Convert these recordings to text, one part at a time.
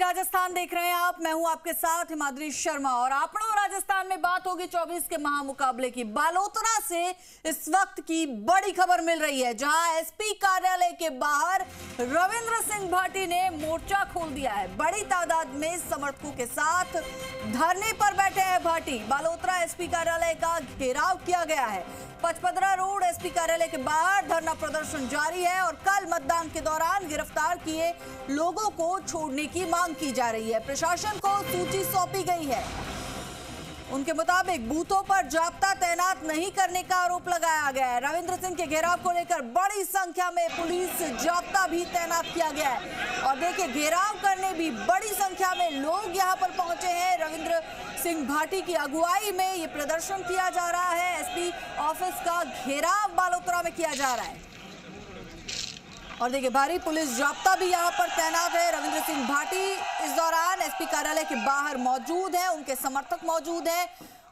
राजस्थान देख रहे हैं आप। मैं हूं आपके साथ हिमाद्री शर्मा और आपनों राजस्थान में बात होगी 24 के महामुकाबले की। बालोतरा से इस वक्त की बड़ी खबर मिल रही है, जहां एसपी कार्यालय के बाहर रविंद्र सिंह भाटी ने मोर्चा खोल दिया है। बड़ी तादाद में समर्थकों के साथ धरने पर बैठे हैं भाटी। बालोतरा एसपी कार्यालय का घेराव किया गया है। पचपदरा रोड एसपी कार्यालय के बाहर धरना प्रदर्शन जारी है और कल मतदान के दौरान गिरफ्तार किए लोगों को छोड़ने की मांग की जा रही है। प्रशासन को सूची सौंपी गई है। उनके मुताबिक बूथों पर जाब्ता तैनात नहीं करने का आरोप लगाया गया है। रविंद्र सिंह के घेराव को लेकर बड़ी संख्या में पुलिस जाब्ता भी तैनात किया गया है और देखिए घेराव करने भी बड़ी संख्या में लोग यहां पर पहुंचे हैं। रविंद्र सिंह भाटी की अगुवाई में ये प्रदर्शन किया जा रहा है। एसपी ऑफिस का घेराव बालोतरा में किया जा रहा है और देखिए भारी पुलिस जाब्ता भी यहां पर तैनात है। रविंद्र सिंह भाटी इस दौरान एसपी कार्यालय के बाहर मौजूद है, उनके समर्थक मौजूद हैं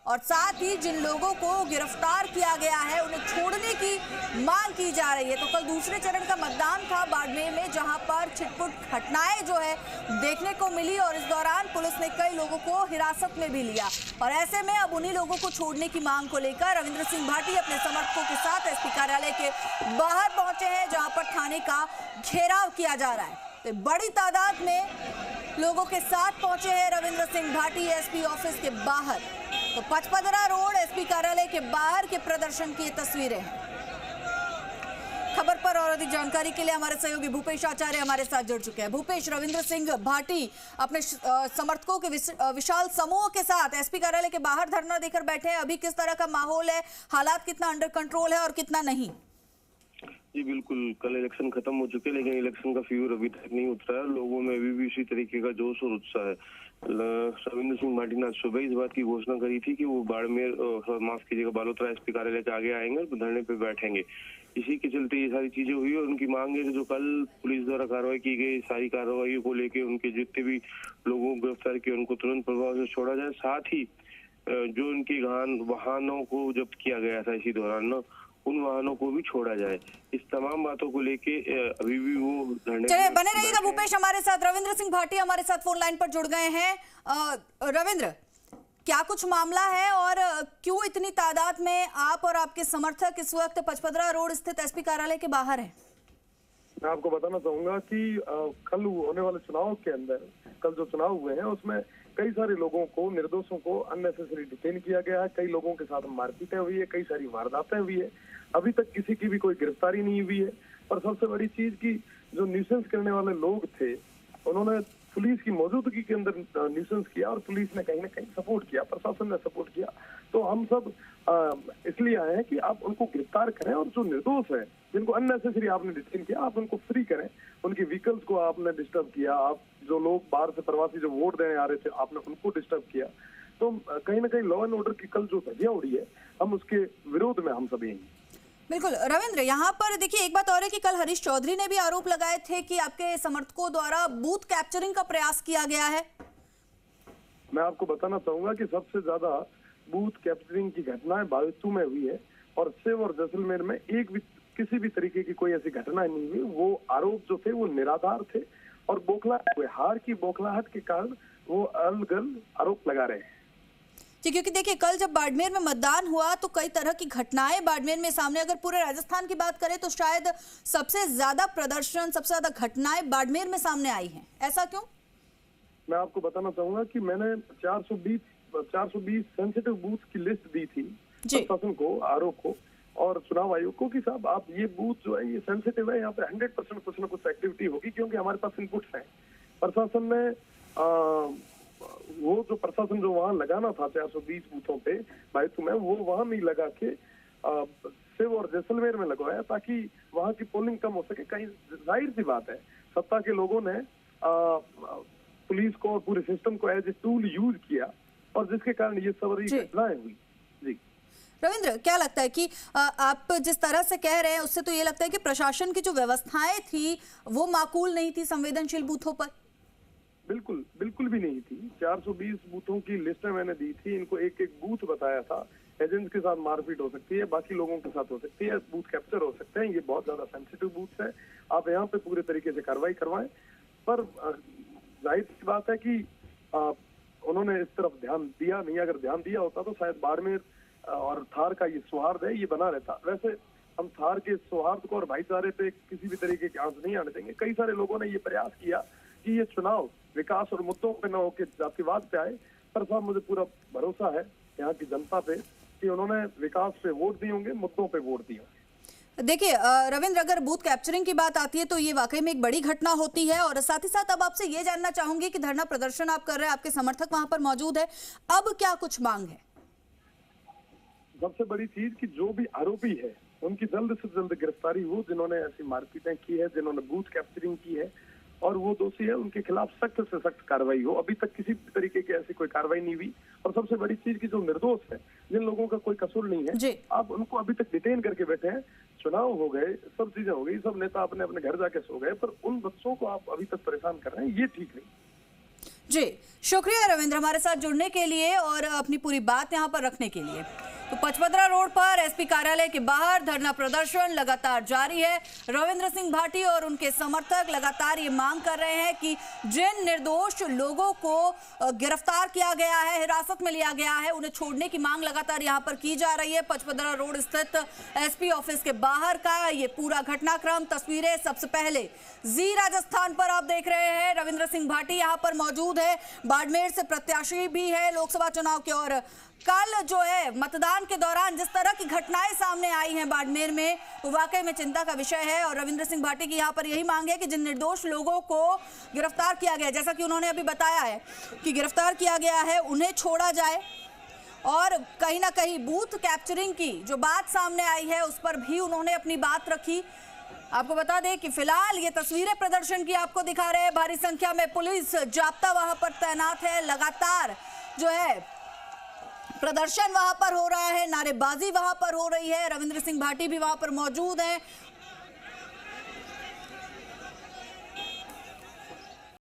और साथ ही जिन लोगों को गिरफ्तार किया गया है उन्हें छोड़ने की मांग की जा रही है। तो कल दूसरे चरण का मतदान था बाड़मेर में, जहां पर छिटपुट घटनाएं जो है देखने को मिली और इस दौरान पुलिस ने कई लोगों को हिरासत में भी लिया और ऐसे में अब उन्हीं लोगों को छोड़ने की मांग को लेकर रविंद्र सिंह भाटी अपने समर्थकों के साथ एसपी कार्यालय के बाहर पहुंचे हैं, जहां पर थाने का घेराव किया जा रहा है। तो बड़ी तादाद में लोगों के साथ पहुंचे हैं रविंद्र सिंह भाटी एसपी ऑफिस के बाहर। तो पचपदरा रोड एसपी कार्यालय के बाहर के प्रदर्शन की तस्वीरें हैं। खबर पर और अधिक जानकारी के लिए हमारे सहयोगी भूपेश आचार्य हमारे साथ जुड़ चुके हैं। भूपेश, रविंद्र सिंह भाटी अपने समर्थकों के विशाल समूह के साथ एसपी कार्यालय के बाहर धरना देकर बैठे हैं। अभी किस तरह का माहौल है, हालात कितना अंडर कंट्रोल है और कितना नहीं? जी बिल्कुल, कल इलेक्शन खत्म हो चुके लेकिन इलेक्शन का फीवर अभी तक नहीं उतरा है। लोगों में अभी भी इसी तरीके का जोश और उत्साह है। रविंद्र सिंह भाटी ने आज सुबह इस बात की घोषणा करी थी कि वो बाड़मेर माफ कीजिएगा बालोतरा एसपी कार्यालय के आगे आएंगे और धरने पे बैठेंगे। इसी के चलते ये सारी चीजें हुई और उनकी मांग है कि जो कल पुलिस द्वारा कार्रवाई की गई, सारी कार्रवाई को लेके उनके जितने भी लोगों को गिरफ्तार किए उनको तुरंत प्रभाव से छोड़ा जाए। साथ ही जो उनके वाहनों को जब्त किया गया था इसी दौरान उन वाहनों को भी छोड़ा जाए। इस तमाम बातों को लेके अभी भी वो धरने चलिए बने रहिएगा भूपेश हमारे साथ। रविंद्र सिंह भाटी हमारे साथ फोन लाइन पर जुड़ गए हैं। रविंद्र, क्या कुछ मामला है और क्यों इतनी तादाद में आप और आपके समर्थक इस वक्त पचपदरा रोड स्थित एसपी कार्यालय के बाहर हैं? मैं आपको बताना चाहूंगा कि कल होने वाले चुनाव के अंदर कल जो चुनाव हुए हैं उसमें कई सारे लोगों को, निर्दोषों को अननेसेसरी डिटेन किया गया है। कई लोगों के साथ मारपीटें हुई है, कई सारी वारदातें हुई है। अभी तक किसी की भी कोई गिरफ्तारी नहीं हुई है। और सबसे बड़ी चीज की जो न्यूसेंस करने वाले लोग थे उन्होंने पुलिस की मौजूदगी के अंदर न्यूसेंस किया और पुलिस ने कहीं ना कहीं सपोर्ट किया, प्रशासन ने सपोर्ट किया। तो हम सब इसलिए आए हैं कि आप उनको गिरफ्तार करें और जो निर्दोष है, जिनको अननेसेसरी आपने डिटेन किया, आप उनको फ्री करें। उनकी व्हीकल्स को आपने डिस्टर्ब किया, आप जो लोग बाहर से प्रवासी जो वोट देने आ रहे थे आपने उनको डिस्टर्ब किया। तो कहीं ना कहीं लॉ एंड ऑर्डर की कल जो धज्जियां उड़ी है, हम उसके विरोध में हम सभी हैं। बिल्कुल रविंद्र, यहाँ पर देखिए एक बात और है कि कल हरीश चौधरी ने भी आरोप लगाए थे कि आपके समर्थकों द्वारा बूथ कैप्चरिंग का प्रयास किया गया है। मैं आपको बताना चाहूंगा कि सबसे ज्यादा बूथ कैप्चरिंग की घटनाएं बायतू में हुई है और सेव और जैसलमेर में एक भी किसी भी तरीके की कोई ऐसी घटना नहीं हुई। वो आरोप जो थे वो निराधार थे और बौखलाहट हुए, हार की बौखलाहट के कारण वो अलग आरोप लगा रहे हैं। जी, क्योंकि देखिए कल जब बाड़मेर में मतदान हुआ तो कई तरह की घटनाएं बाड़मेर में सामने, अगर पूरे राजस्थान की बात करें तो शायद सबसे ज्यादा प्रदर्शन, सबसे ज्यादा घटनाएं बाड़मेर में सामने आई हैं। ऐसा क्यों? मैं आपको बताना चाहूंगा कि मैंने 420 सेंसिटिव बूथ की लिस्ट दी थी प्रशासन को, आरोप को और चुनाव आयोग को कि साहब आप ये बूथ जो है ये सेंसिटिव है, यहाँ पे 100% कुछ ना कुछ एक्टिविटी होगी क्योंकि हमारे पास इनपुट्स हैं। प्रशासन ने वो जो प्रशासन जो वहाँ लगाना था 420 बूथों पे बायतू में, वो वहाँ नहीं लगा के सेव और जैसलमेर में लगवाया ताकि वहाँ की पोलिंग कम हो सके। कहीं जाहिर सी बात है सत्ता के लोगों ने पुलिस को और पूरे सिस्टम को एज ए टूल यूज किया और जिसके कारण ये सारी घटनाएं हुई। जी रविंद्र, क्या लगता है कि आप जिस तरह से कह रहे हैं उससे तो ये लगता है कि प्रशासन की जो व्यवस्थाएं थी वो माकूल नहीं थी संवेदनशील बूथों पर? बिल्कुल भी नहीं थी। 420 बूथों की लिस्टें मैंने दी थी, इनको एक एक बूथ बताया था। एजेंट्स के साथ मारपीट हो सकती है, बाकी लोगों के साथ हो सकती है, बूथ कैप्चर हो सकते हैं, ये बहुत ज्यादा सेंसिटिव बूथ है। आप यहाँ पे पूरे तरीके से कार्रवाई करवाएं। पर जाहिर सी बात बात है कि उन्होंने इस तरफ ध्यान दिया नहीं। अगर ध्यान दिया होता तो शायद बाड़मेर और थार का ये सौहार्द है ये बना रहता। वैसे हम थार के सौहार्द को और भाईचारे पे किसी भी तरीके के आंच नहीं आने देंगे। कई सारे लोगों ने ये प्रयास किया कि ये चुनाव विकास और मुद्दों पे न होकर जातिवाद पे आए, पर साहब मुझे पूरा भरोसा है यहाँ की जनता पे कि उन्होंने विकास पे वोट दिए होंगे, मुद्दों पे वोट दिए होंगे। देखिए रविंद्र, अगर बूथ कैप्चरिंग की बात आती है तो ये वाकई में एक बड़ी घटना होती है, और साथ ही साथ अब आपसे ये जानना चाहूंगी कि धरना प्रदर्शन आप कर रहे हैं, आपके समर्थक वहां पर मौजूद है, अब क्या कुछ मांग है? सबसे बड़ी चीज कि जो भी आरोपी है उनकी जल्द से जल्द गिरफ्तारी हो, जिन्होंने ऐसी मारपीटें की है, जिन्होंने बूथ कैप्चरिंग की है और वो दोषी है, उनके खिलाफ सख्त से सख्त कार्रवाई हो। अभी तक किसी भी तरीके की ऐसी कोई कार्रवाई नहीं हुई। और सबसे बड़ी चीज की जो निर्दोष है, जिन लोगों का कोई कसूर नहीं है, आप उनको अभी तक डिटेन करके बैठे हैं। चुनाव हो गए, सब चीजें हो गई, सब नेता अपने अपने घर जाके सो गए, पर उन बच्चों को आप अभी तक परेशान कर रहे हैं, ये ठीक नहीं। जी शुक्रिया रविंद्र हमारे साथ जुड़ने के लिए और अपनी पूरी बात यहाँ पर रखने के लिए। तो पचपदरा रोड पर एसपी कार्यालय के बाहर धरना प्रदर्शन लगातार जारी है। रविंद्र सिंह भाटी और उनके समर्थक लगातार ये मांग कर रहे हैं कि जिन निर्दोष लोगों को गिरफ्तार किया गया है, हिरासत में लिया गया है, उन्हें छोड़ने की मांग लगातार यहाँ पर की जा रही है। पचपदरा रोड स्थित एसपी ऑफिस के बाहर का ये पूरा घटनाक्रम, तस्वीरें सबसे पहले जी राजस्थान पर आप देख रहे हैं। रविंद्र सिंह भाटी यहाँ पर मौजूद है, बाड़मेर से प्रत्याशी भी है लोकसभा चुनाव के, और कल जो है मतदान के दौरान जिस तरह की घटनाएं सामने आई हैं बाड़मेर में, वो वाकई में चिंता का विषय है। और रविंद्र सिंह भाटी की यहाँ पर यही मांग है कि जिन निर्दोष लोगों को गिरफ्तार किया गया, जैसा कि उन्होंने अभी बताया है कि गिरफ्तार किया गया है, उन्हें छोड़ा जाए। और कहीं ना कहीं बूथ कैप्चरिंग की जो बात सामने आई है उस पर भी उन्होंने अपनी बात रखी। आपको बता दें कि फिलहाल ये तस्वीरें प्रदर्शन की आपको दिखा रहे हैं। भारी संख्या में पुलिस जाब्ता वहां पर तैनात है, लगातार जो है प्रदर्शन वहां पर हो रहा है, नारेबाजी वहां पर हो रही है। रविंद्र सिंह भाटी भी वहां पर मौजूद हैं